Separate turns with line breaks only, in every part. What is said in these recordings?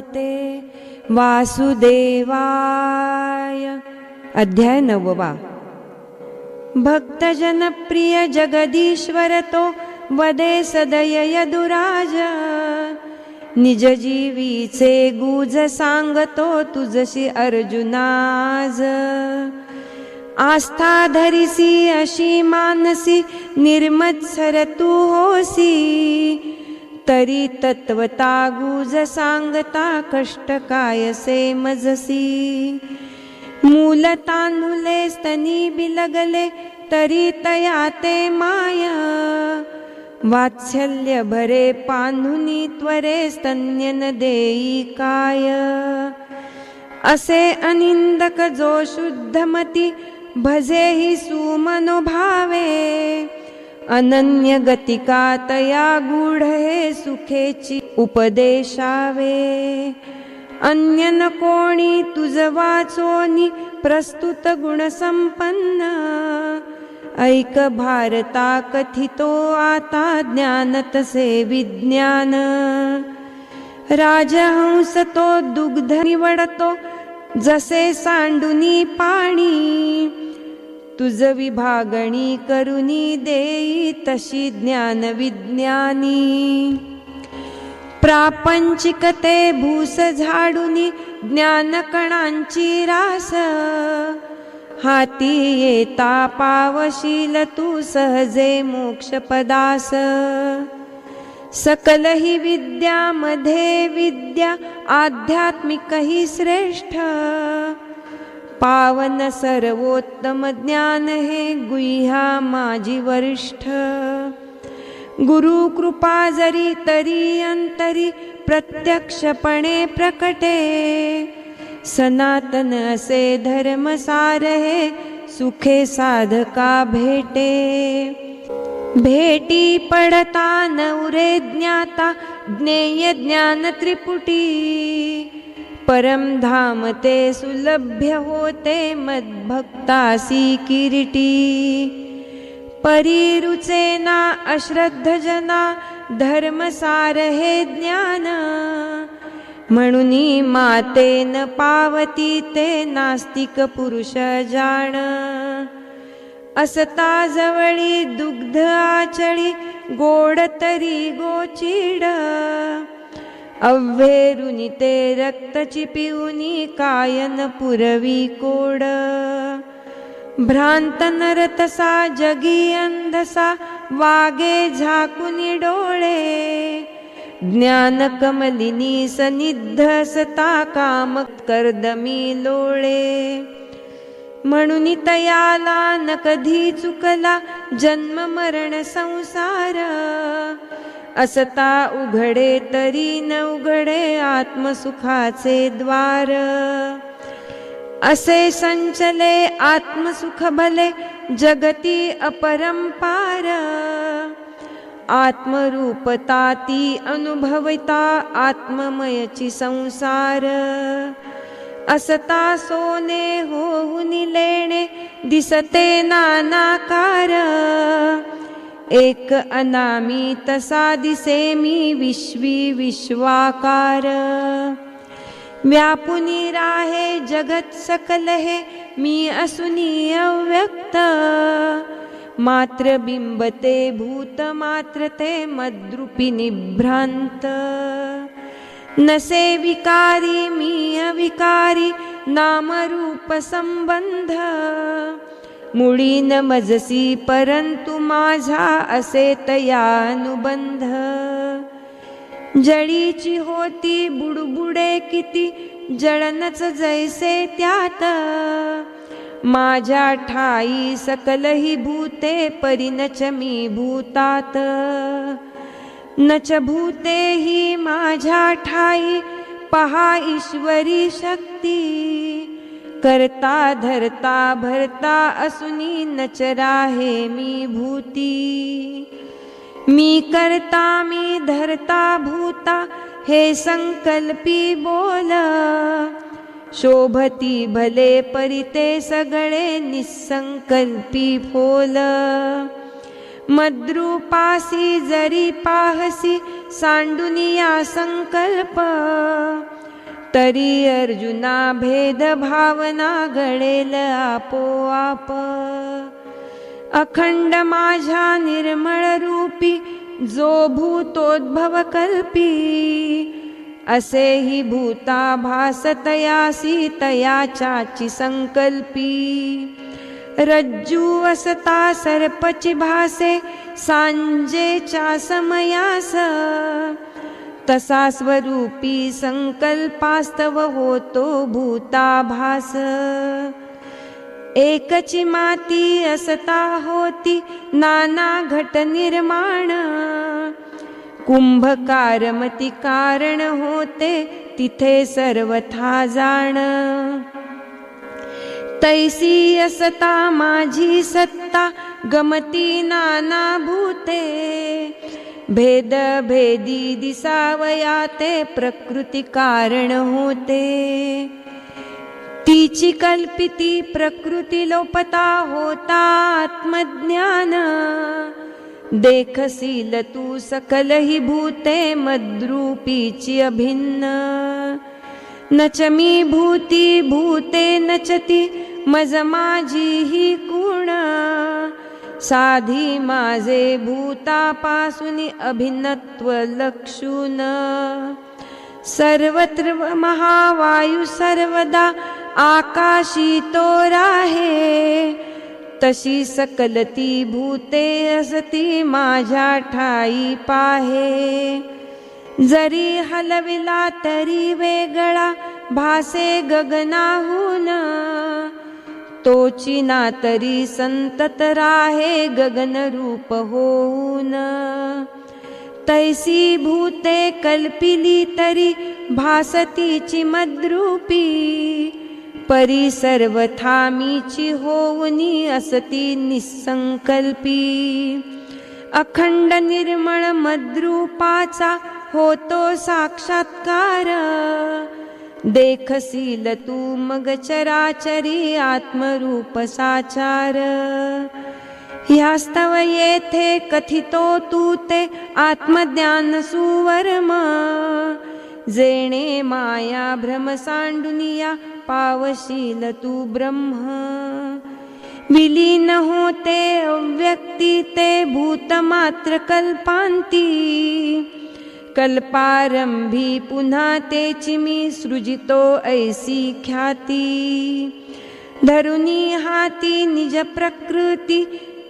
नमस्ते वासुदेवाय. अध्याय 9. भक्तजन प्रिय जगदीश्वर तो वदे सदय यदुराज. निज जीवीचे गुज सांगतो तुझशी अर्जुनाज. आस्था धरिसी अशी मानसी निर्मत्सर तू होसी. तरी तत्वता गुज सांगता कष्ट कायसे मजसी. मूल तांदुले स्तनी बिलगले तरी तया ते माय. वात्सल्य भरे पांधुनी त्वरे स्तन्यन देई काय. असे अनिंदक जो शुद्धमती भजे हि सुमनोभावे. अनन्य गतिका तया गूढ हे सुखेची उपदेशावे. अन्य न कोणी तुझ वाचोनी प्रस्तुत गुण संपन्न. ऐक भारता कथितो आता ज्ञान तसे विज्ञान. राजहंस तो दुग्ध निवडतो जसे सांडुनी पाणी. तुझ विभागणी करुनी देई तशी ज्ञान विज्ञानी. प्रापंचिकते भूस झाडुनी ज्ञान कणांची रास. हाती येता पावशील तू सहजे मोक्षपदास. सकल ही विद्यामध्ये विद्या आध्यात्मिक ही श्रेष्ठ. पावन सर्वोत्तम ज्ञान हे गुह्या माझी वरिष्ठ. गुरु कृपा जरी तरी अंतरी प्रत्यक्षपणे प्रकटे. सनातन असे धर्मसार हे सुखे साधका भेटे. भेटी पडता नवरे ज्ञाता ज्ञेय ज्ञान त्रिपुटी. परम धाम ते सुलभ्य होते मद्भक्तासी किरीटी. परिरुचेना अश्रद्ध जना धर्मसार हे ज्ञान. म्हणूनी माते न पावती ते नास्तिक पुरुष जाण. असता जवळी दुग्ध आचळी गोड तरी गोचिड. अव्हेरुनी ते रक्तची पिऊनी कायन पुरवी कोड. भ्रांत नरतसा जगी अंधसा वागे झाकुनी डोळे. ज्ञान कमलिनी सनिध सता काम कर्दमी लोळे. म्हणून तयाला न कधी चुकला जन्म मरण संसार. असता उघडे तरी न उघडे आत्मसुखाचे द्वार. असे संचले आत्मसुख भले जगती अपरंपार. आत्मरूपता ती अनुभवता आत्ममयची संसार. असता सोने होऊनी लेणे दिसते नानाकार. एक अनामी तसा दिसे मी विश्वी विश्वाकार. व्यापुनी राहे जगत सकल हे मी असुनी अव्यक्त. मात्र बिंबते भूत मात्र ते मद्रूपी निभ्रांत. नसे विकारी मी अविकारी नामरूप संबंध. मुळी न मजसी परंतु माझा असे तया अनुबंध. जळीची होती बुडबुडे किती जळनच जैसे त्यात. माझ्या ठाई सकल ही भूते परिनच मी भूतात. नच भूते ही माझ्या ठाई पहा ईश्वरी शक्ती. करता धरता भरता असुनी नच राहे मी भूती. मी करता मी धरता भूता हे संकल्पी बोल. शोभती भले परिते सगळे निसंकल्पी फोल. मद्रूपासी जरी पाहसी सांडुनिया संकल्प तरी अर्जुना भेद भावना घडेल आपोआप. अखंड माझ्या निर्मळ रूपी जो भूतोद्भव कल्पी, असेही भूता भासतयासी तयाचाची संकल्पी. रज्जू असता सर्पची भासे सांजेच्या समयास, तसा स्वरूपी संकल्पास्तव होतो भूताभास. एकची माती असता होती नाना घट निर्माण, कुंभकारमती कारण होते तिथे सर्वथा जाण. तैसी असता माझी सत्ता गमती नाना भूते, भेद भेदी दिसावया ते प्रकृती कारण होते. तिची कल्पिती प्रकृती लोपता होता आत्मज्ञान, देखसील तू सकल ही भूते मद्रूपीची अभिन्न. नच मी भूती भूते नचती मज माझी ही कुण, साधी माझे भूतापासून अभिन्नत्व लक्षून. सर्वत्र महावायू सर्वदा आकाशी तो राहे, तशी सकलती भूते असती माझ्या ठाई पाहे. जरी हलविला तरी वेगळा भासे गगनाहून, तोची ना तरी संतत राहे गगन रूप होऊन. तैसी भूते कल्पिली तरी भासतीची मद्रूपी, परी सर्वथा मीची होऊनी असती निसंकल्पी. अखंड निर्मळ मद्रूपाचा होतो साक्षात्कार, देखसील तू मग चराचरी आत्मरूप साचार. ह्यास्तव येथे कथितो तू ते आत्मज्ञान सुवर्म, जेणे माया भ्रम सांडुनिया पावशील तू ब्रह्म. विलीन होते अव्यक्ती ते भूत मात्र कल्पांती, कल्पारंभी पुन्हा तेची मी सृजितो ऐसी ख्याती. धरुनी हाती निज प्रकृती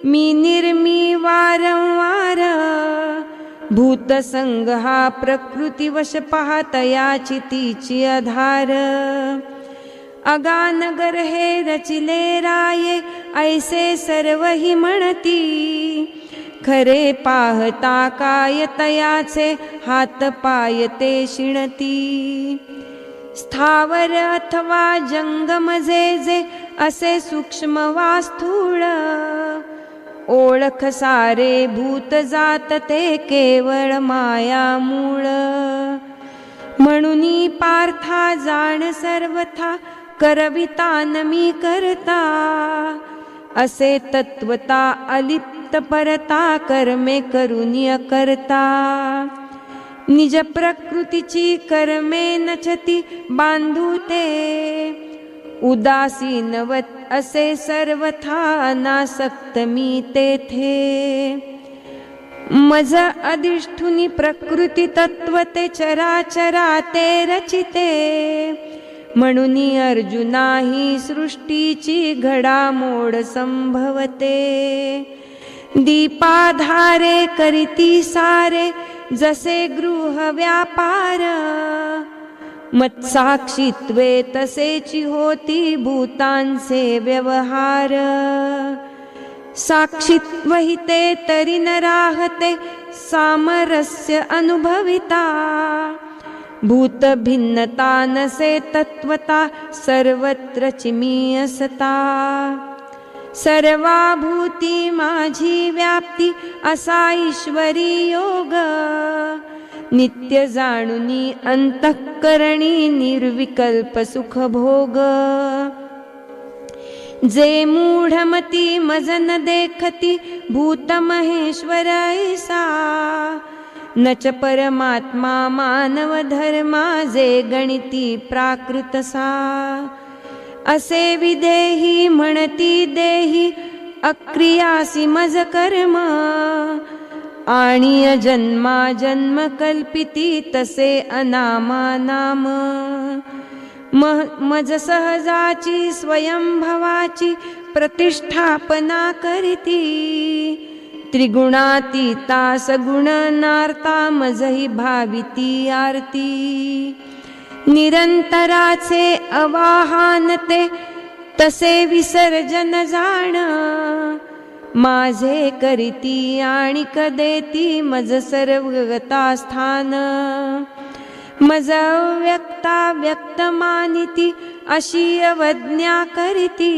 मी निर्मी वारंवार, भूतसंग हा प्रकृतिवश पाहतयाची तिची आधार. अगानगर हे रचिले राये ऐसे सर्व ही म्हणती, खरे पाहता काय तयाचे हात पाय ते शिणती. स्थावर अथवा जंगम जे जे असे सूक्ष्म वा स्थूळ, ओळख सारे भूत जात ते केवळ माया मूळ. म्हणून पार्था जाण सर्वथा करविता न मी करता, असे तत्वता अलिप्त परता कर्मे करुनी अकर्ता. निज प्रकृतीची कर्मे नचती बांधू ते, उदासीनवत असे सर्वथा अनासक्त मी तेथे. मज अधिष्ठुनी प्रकृती तत्वते चराचरा ते रचिते, म्हणून अर्जुना ही सृष्टीची घडामोड संभवते. दीपाधारे करीती सारे जसे गृह व्यापार, मत्साक्षित्वे तसेची होती भूतांचे व्यवहार. साक्षित्व हिते तरी न राहते सामरस्य अनुभविता, भूत भिन्नता नसे तत्वता सर्वत्र चिमी असता. सर्वाभूती माझी व्याप्ती असा ईश्वरी योग, नित्य जाणुनी अंतःकरणी निर्विकल्प सुख भोग. जे मूढमती मज न देखती भूत महेश्वर ऐसा, न च परमात्मा मानव धर्मा जे गणिती प्राकृतसा असे विदेही म्हणती देही अक्रियासी मज कर्म आणि अजन्मा जन्म कल्पिती तसे अनामा नाम मज सहजाची स्वयंभवाची प्रतिष्ठापना करीती त्रिगुणातीता सगुण नार्ता मजही भाविती आरती निरंतराचे अवाहन ते तसे विसर्जन जाण माझे करीती आणि कदेती मज सर्वगता स्थान मज व्यक्ता व्यक्त मानिती अशी अवज्ञा करीती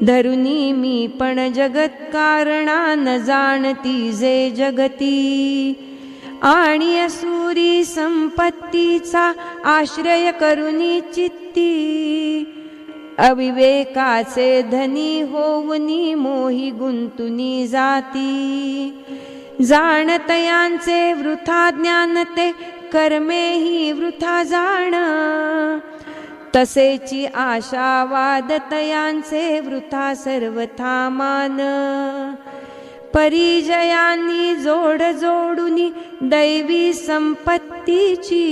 धरुनी मी पण जगत कारणा न जाणती जे जगती आणि असुरी संपत्तीचा आश्रय करुनी चित्ती अविवेकाचे धनी होवनी मोही गुंतुनी जाती जाणतयांचे वृथा ज्ञान ते कर्मे ही वृथा जाण तसेची आशावाद तयांचे वृथा सर्वथा मान परिजयांनी जोड जोडुनी दैवी संपत्तीची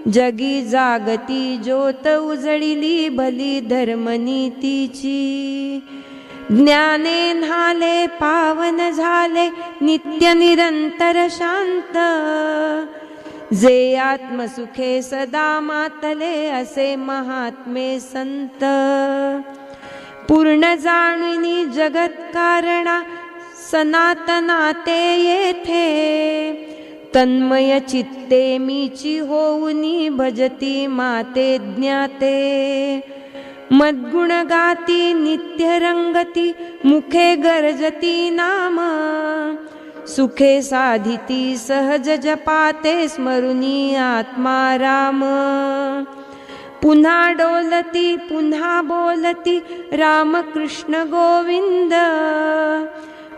जगी जागती ज्योत उजळिली भली धर्मनीतीची ज्ञाने न्हाले पावन झाले नित्य निरंतर शांत जे आत्मसुखे सदा मातले असे महात्मे संत पूर्ण जाणुनी जगत कारणा सनातना ते येथे तन्मय चित्ते मीची होऊनी भजती माते ज्ञाते मद्गुण गाती नित्य रंगती मुखे गरजती नाम सुखे साधिती सहज जपाते स्मरुनी आत्मा राम पुन्हा डोलती पुन्हा बोलती राम कृष्ण गोविंद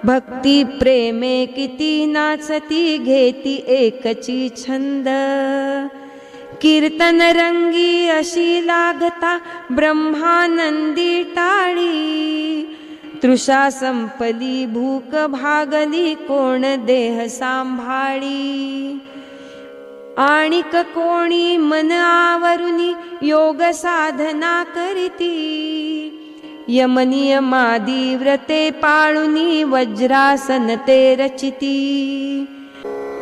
भक्ती प्रेमे किती नाचती घेती एकची छंद कीर्तन रंगी अशी लागता ब्रह्मानंदी टाळी तृषा संपली भूक भागली कोण देह सांभाळी आणिक कोणी मन आवरुनी योग साधना करीती यमनियमादी व्रते पाळुनी वज्रासन ते रचिती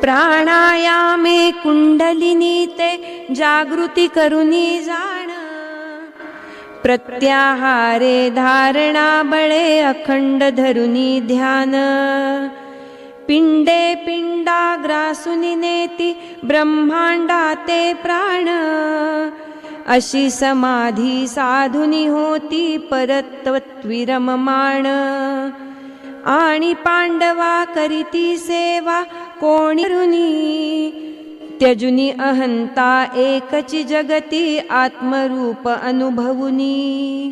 प्राणायामे कुंडलिनी ते जागृती करुनी जाण प्रत्याहारे धारणा बळे अखंड धरुनी ध्यान पिंडे पिंडा ग्रासुनी नेती ब्रह्मांडा ते प्राण अशी समाधी साधुनी होती परतत्विरममाण आणि पांडवा करीती सेवा कोणी त्यजुनी अहंता एकची जगती आत्मरूप अनुभवुनी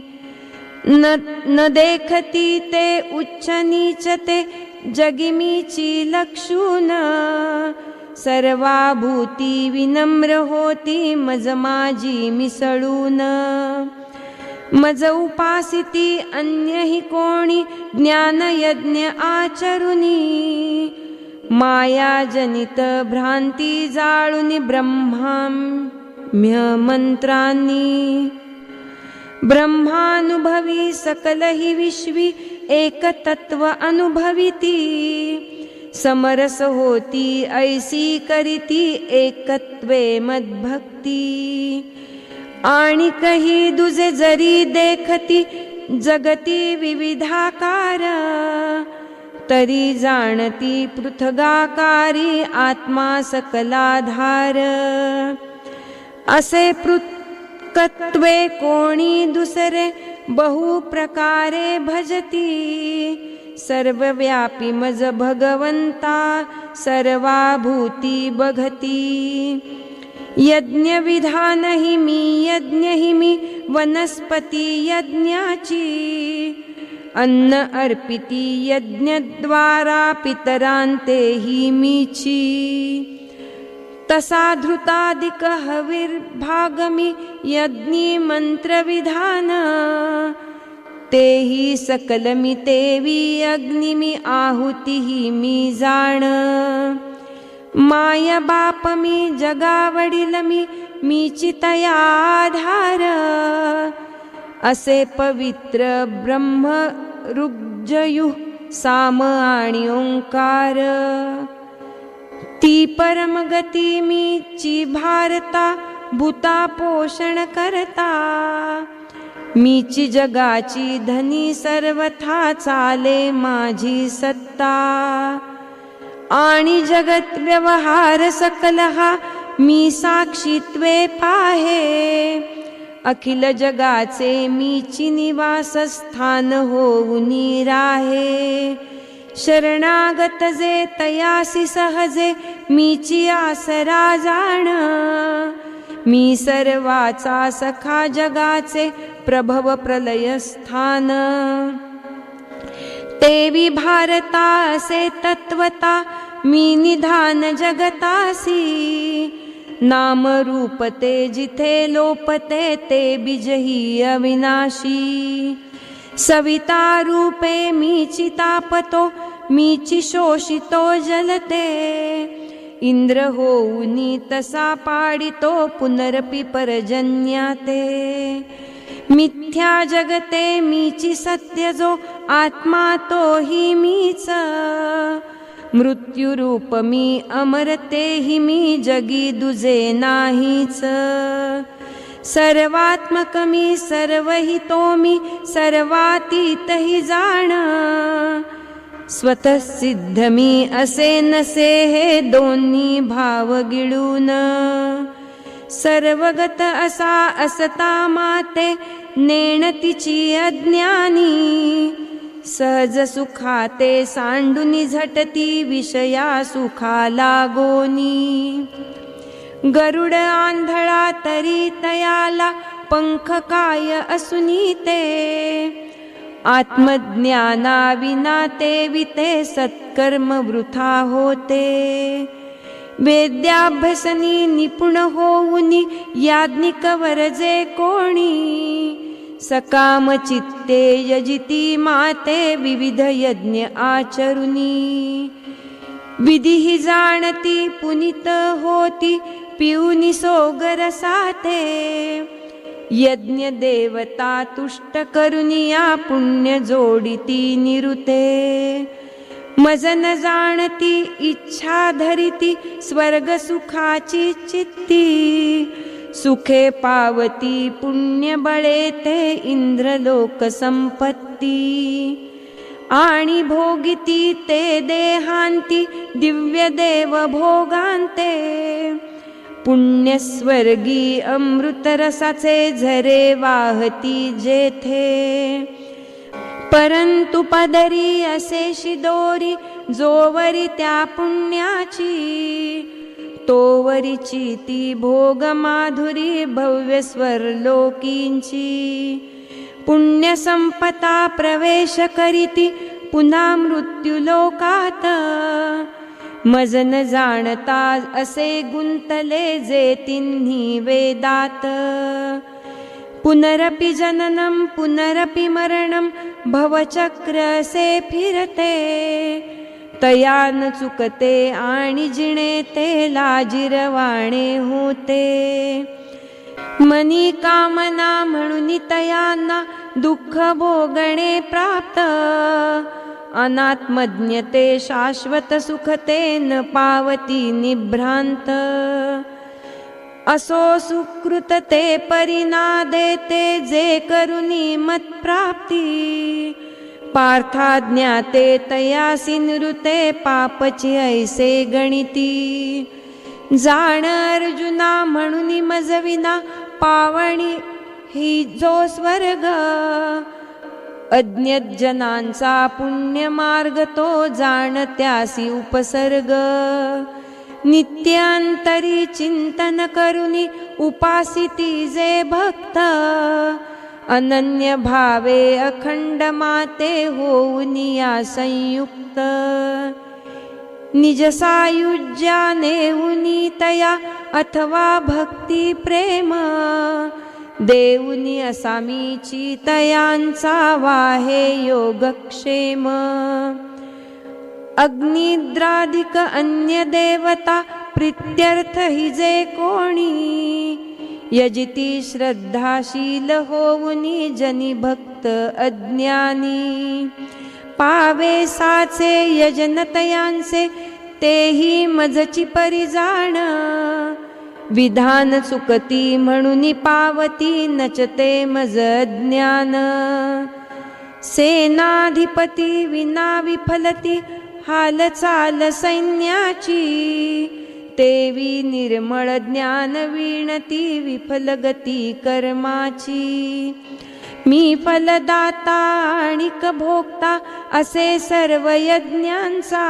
न देखती ते उच्च नीच ते जगिमीची लक्षून सर्वाभूती विनम्र होती मज माझी मिसळून मज उपासिती अन्यही कोणी ज्ञान यज्ञ आचरुनी माया जनित भ्रांती जाळुनी ब्रह्माम्य मंत्रांनी ब्रह्मानुभवी सकल ही विश्वी एक तत्व अनुभविती समरस होती ऐसी करीती एकत्वे मद्भक्ती आणि कही दुजे जरी देखती जगती विविधाकार तरी जाणती पृथगाकारी आत्मा सकलाधार असे पृथक्त्वे कोणी दुसरे बहु प्रकारे भजती सर्वव्यापी मज भगवंता सर्वाभूती बघती यज्ञ विधान ही मी वनस्पती यज्ञाची अन्न अर्पिती यज्ञद्वारा पितरांते ही मीची तसा धृतादिक हविर्भागमी यज्ञी मंत्रविधान तेही सकलमी तेवी अग्निमी आहुतीही मी जाण माय बाप मी जगावडील मीची तया आधार असे पवित्र ब्रह्म ऋग्जयु साम आणि ओंकार ती परमगती मीची भारता भूता पोषण करता मीची जगाची धनी सर्वथा चाले माझी सत्ता आणि जगत व्यवहार सकल हा मी साक्षीत्वे पाहे अखिल जगाचे मीची निवासस्थान होऊनी राहे शरणागत जे तयासी सहजे मीची आसरा जाण मी सर्वाचा सखा जगाचे प्रभव प्रलय स्थान तेवी भारता असे तत्वता मी निधान जगतासी नाम रूपते जिथे लोपते ते बीजही अविनाशी सविता रूपे मीची तापतो मीची शोषितो जलते इंद्र होऊनी तसा पाडितो पुनरपि परजन्याते मिथ्या जगते मीची सत्य जो आत्मा तो ही मीच मृत्युरूप मी अमरते ही मी जगी दुजे नाहीच सर्वात्मक मी सर्वही तो मी सर्वातीत ही जाण स्वतः सिद्ध मी असे नसे हे दोन्ही भाव गिळून सर्वगत असा असता माते नेणतीची अज्ञानी सहज सुखाते सांडुनी झटती विषया सुखा लागोनी गरुड आंधळा तरी तयाला पंख काय असुनी ते आत्मज्ञाना विना ते विते सत्कर्म वृथा होते वेद्याभ्यसनी निपुण होऊनी याज्ञिक वरजे कोणी सकाम चित्ते यजिती माते विविध यज्ञ आचरुनी विधी जाणती पुनित होती पिऊनी सोगर साते यज्ञ देवता तुष्ट करुनिया पुण्य जोडिती निरुते मजन जाणती इच्छा धरिती स्वर्ग सुखाची चित्ती सुखे पावती पुण्य बळे ते इंद्रलोक संपत्ती आणि भोगिती ते देहांती दिव्य देव भोगांते पुण्य स्वर्गी अमृत रसाचे झरे वाहती जेथे परंतु पदरी असे शिदोरी जोवरी त्या पुण्याची तोवरीची ती भोग माधुरी भव्य स्वर्लोकींची पुण्य संपता प्रवेश करीती पुन्हा मृत्यू लोकात मजन जाणता असे गुंतले जे तिन्ही वेदात पुनरपि जननम पुनरपि मरणम भवचक्र असे फिरते तयान चुकते आणि जिणे ते लाजिरवाणे होते मनी कामना म्हणून तयांना दुःख भोगणे प्राप्त अनात्मज्ञते शाश्वत सुखते न पावती निभ्रांत असो सुकृत ते परिनादे ते जे करुनी मत्प्राप्ती पार्थाज्ञाते तयासी निरुते पापची ऐसे गणिती जाण अर्जुना म्हणून मजविना पावणी ही जो स्वर्ग अज्ञात जनांचा पुण्य मार्ग तो जाणत्यासी उपसर्ग नित्यांतरी चिंतन करुनी उपासिती जे भक्त अनन्य भावे अखंड माते होऊनिया संयुक्त निज सायुज्याने उनी तया अथवा भक्ती प्रेम देऊनी असामीची तयांचा वाहे योगक्षेम अग्निद्राधिक अन्य देवता प्रीत्यर्थ हि जे कोणी यजिती श्रद्धाशील होऊनी जनी भक्त अज्ञानी पावे साचे यजनतयांचे तेही मजची परिजाण विधान चुकती म्हणून पावती नचते मज ज्ञान सेनाधिपती विना विफलती हालचाल सैन्याची तेवी निर्मळ ज्ञान विणती विफल गती कर्माची मी फलदाता आणिक भोगता असे सर्व यज्ञांचा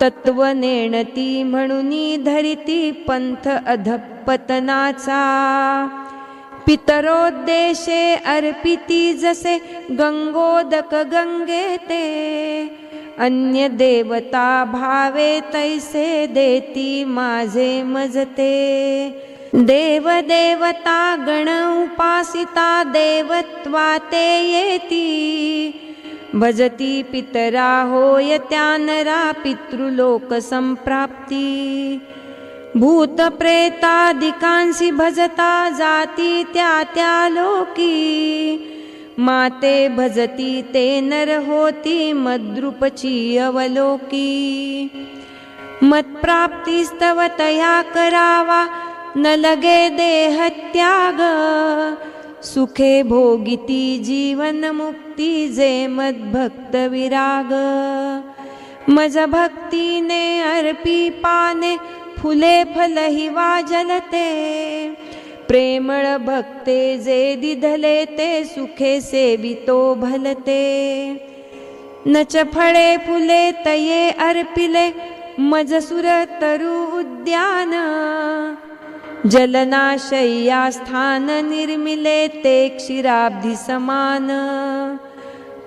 तत्व नेणती म्हणून धरिती पंथ अधपतनाचा पितरोद्देशे अर्पिती जसे गंगोदक गंगे ते अन्य देवता भावे तैसे देती माझे मजते देव देवता गण उपासिता देवत्वाते येती भजती पितरा होय त्यानरा पितृलोक संप्राप्ती भूत प्रेतादिकांसी भजता जाती त्या त्या लोकी माते भजती ते नर होती मद्रूपची अवलोकी मत्प्राप्तीस्तव तया करावा न लगे देह त्याग सुखे भोगिती जीवन मुक्ती जे मद्भक्त विराग मज भक्तीने अर्पी पाने फुले फलही वाजलते प्रेमळ भक्ते जे दिधले ते सुखे सेवितो भलते नच फळे फुले तये अर्पिले मज सुर तरु उद्यान जलनाशय्या स्थान निर्मिले ते क्षीराब्धी समान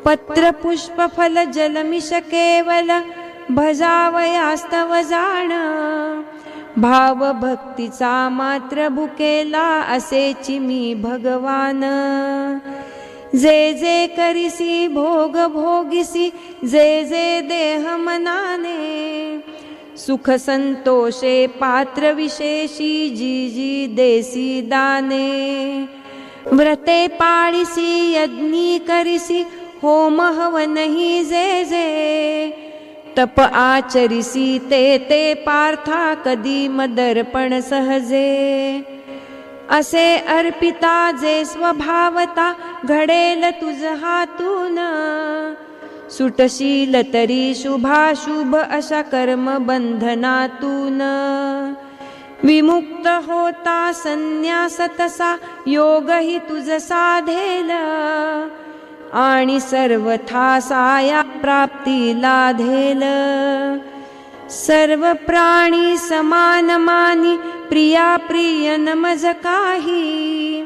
पत्र पुष्प फल जलमिष केवल भजावयास्तव जाण भाव भक्तीचा मात्र भुकेला असेची मी भगवान जे जे करिसी भोग भोगिसी जे जे देह मनाने सुख संतोषे पात्र विशेषी जी जी देसी दाने व्रते पाळिसी यज्ञी करिसी होम हवनही जे जे तप आचरिसी ते ते पार्था कधी मदर्पण सहजे असे अर्पिता जे स्वभावता घडेल तुझ हातून सुटशील तरी शुभाशुभ अशा कर्म बंधनातून विमुक्त होता संन्यास तसा योग ही तुझ साधेल आणि सर्वथा साया प्राप्ती लाधेल सर्व प्राणी समान मानी प्रिया प्रिय नमज काही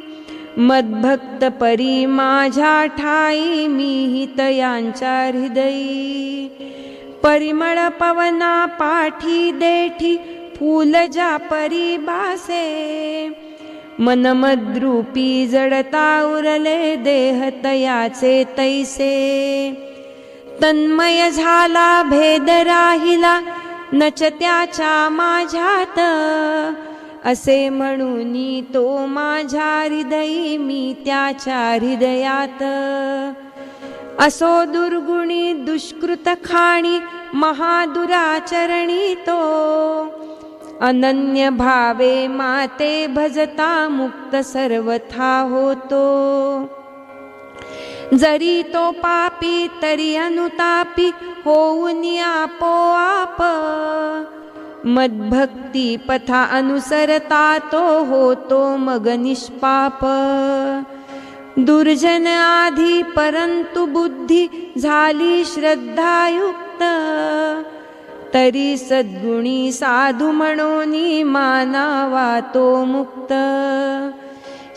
मद्भक्त परी माझ्या ठाई मी तयांच्या हृदयी परिमळ पवना पाठी देठी फूल ज्या परी बासे मनमद्रूपी जडता उरले देह तयाचे तैसे तन्मय झाला भेद राहिला नच त्याच्या माझ्यात असे म्हणून तो माझ्या हृदयी मी त्याच्या हृदयात असो दुर्गुणी दुष्कृत खाणी महादुराचरणी तो अनन्य भावे माते भजता मुक्त सर्वथा होतो जरी तो पापी तरी अनुतापी होऊन आपोआप मद्भक्ती पथा अनुसरता तो होतो मग निष्पाप दुर्जन आधी परंतु बुद्धी झाली श्रद्धायुक्त तरी सद्गुणी साधू म्हणून मानावा तो मुक्त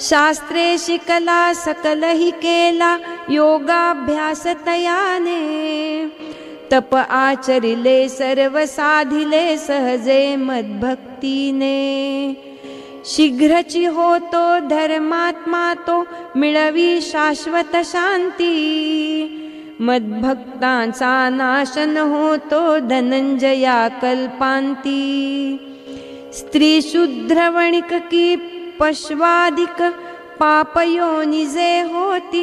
शास्त्रे शिकला सकलही केला योगाभ्यास तयाने, तप आचरिले सर्व साधिले सहजे मद्भक्तीने, शीघ्रची होतो धर्मात्मा तो मिळवी शाश्वत शांती, मद्भक्तांचा नाशन होतो धनंजया कल्पांती, स्त्री शूद्र वणिक की पश्वादिक पापयोनिजे होती,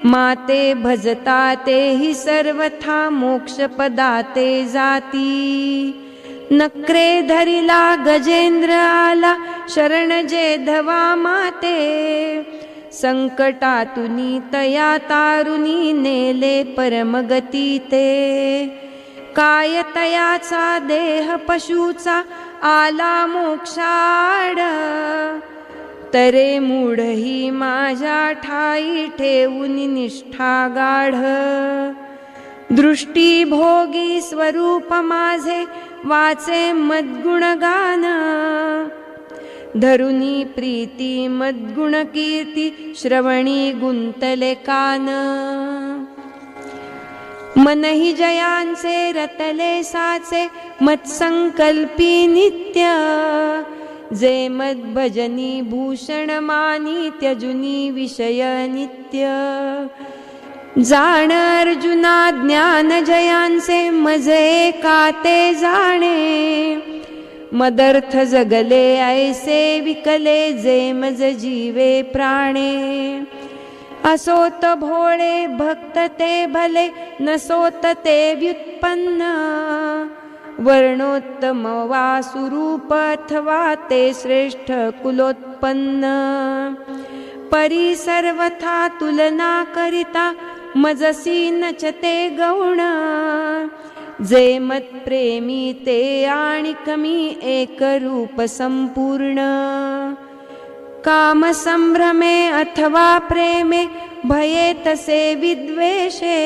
माते भजता ते ही सर्वथा मोक्षपदाते जाती, नक्रे धरिला गजेंद्र आला शरण जे धवा माते, संकटातुनी तया तारुनी नेले परमगती ते, काय तयाचा देह पशुचा आला मोक्षाड, तरे मूढ ही माझ्या ठाई ठेवून निष्ठा गाढ, दृष्टी भोगी स्वरूप माझे वाचे मद्गुणगान, धरुनी प्रीती मद्गुण कीर्ती श्रवणी गुंतले कान, मनहि जयांचे रतले साचे मत्संकल्पी नित्य, जे मद्भजनी भूषण मानी त्यजुनी विषय नित्य, जाण अर्जुना ज्ञान जयांचे मजे काते जाणे, मदर्थ जगले ऐसे विकले जे मज जीवे प्राणे, असोत भोळे भक्त ते भले नसोत ते व्युत्पन्न, वर्णोत्तम वा सुरूप अथवा ते श्रेष्ठ कुलोत्पन्न, परी सर्वथा तुलना करिता मजसी नचते गौण, जे मत प्रेमी ते आणि कमी एक रूप संपूर्ण, काम संभ्रमे अथवा प्रेमे भये तसे विद्वेषे,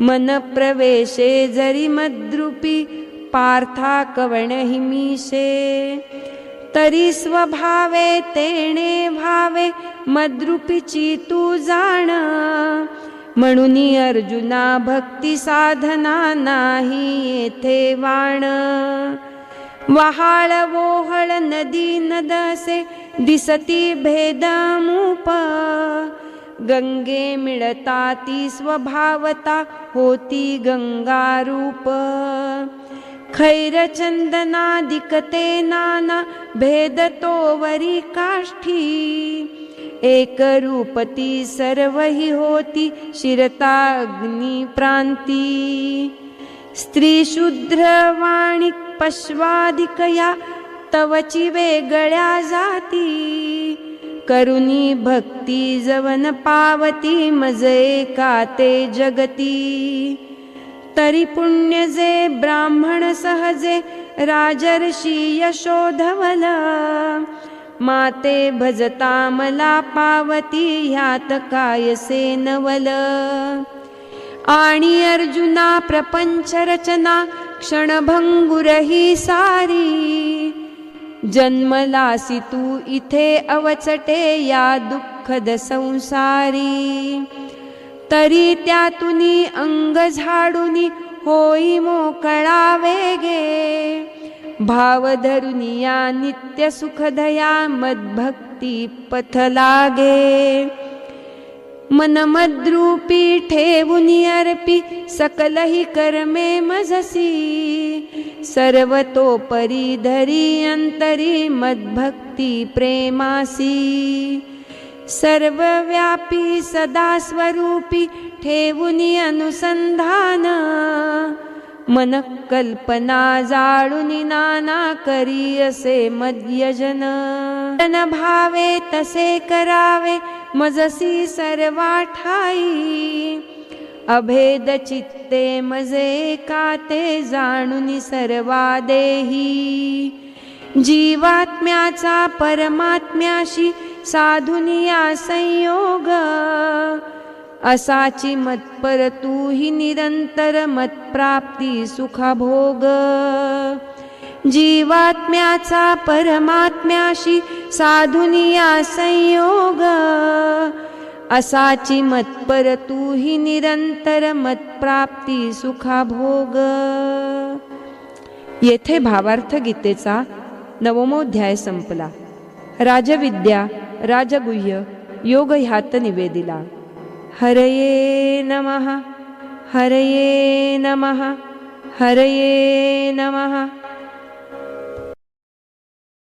मन प्रवेशे जरी मद्रूपी पार्था कवण हिमीशे, तरी स्वभावे तेणे भावे मद्रूपीची तू जाण, म्हणूनी अर्जुना भक्ती साधना नाही येथे वाण, वहाळ वोहळ नदी नदसे दिसती भेदमूप, गंगे मिळता ती स्वभावता होती गंगारूप, खैर चंदनादिकते नाना भेद तो वरी काष्ठी, एक रूपती सर्व ही होती शिरता अग्नि प्रांती, स्त्री शूद्र वाणिक पश्वादिकया तवची वेगळ्या जाती, करुणी भक्ती जवन पावती मजे काते जगती, तरी पुण्य जे ब्राह्मण सहजे राजर्षी यशोधवल, माते भजता मला पावती ह्यात कायसे नवल, आणि अर्जुना प्रपंच रचना क्षणभंगुरही सारी, जन्मलासी तू इथे अवचटे या दुःखद संसारी, तरी त्यातुनी अंग झाडुनी होई मोकळा वेगे, भाव धरुनिया नित्य सुखदया मद्भक्ती पथ लागे, मन मद्रूपी ठेवुनी अर्पी सकलही कर्मे मजसी, सर्वतोपरी धरी अंतरी मद्भक्ती प्रेमासी, सर्वव्यापी सदा स्वरूपी ठेवुनी अनुसंधान, मन कल्पना जाळुनी नाना करी असे मध्यजन, तन भावे तसे करावे मजसी सर्वा ठाई, अभेद चित्ते मजे काते जाणुनी सर्वा देही, जीवात्म्याचा परमात्म्याशी साधुनिया संयोग, असाची मत्पर तू ही निरंतर मत्प्राप्ती सुखभोग, जीवात्म्याचा परमात्म्याशी साधुनिया संयोग, असाची मतपर तूही निरंतर मतप्राप्ती सुखा भोग. येथे भावार्थ गीतेचा 9मोऽध्याय संपला. राजविद्या राजगुह्य योग ह्यात निवेदिला. हरये नमः. हरये नमः. हरये नमः.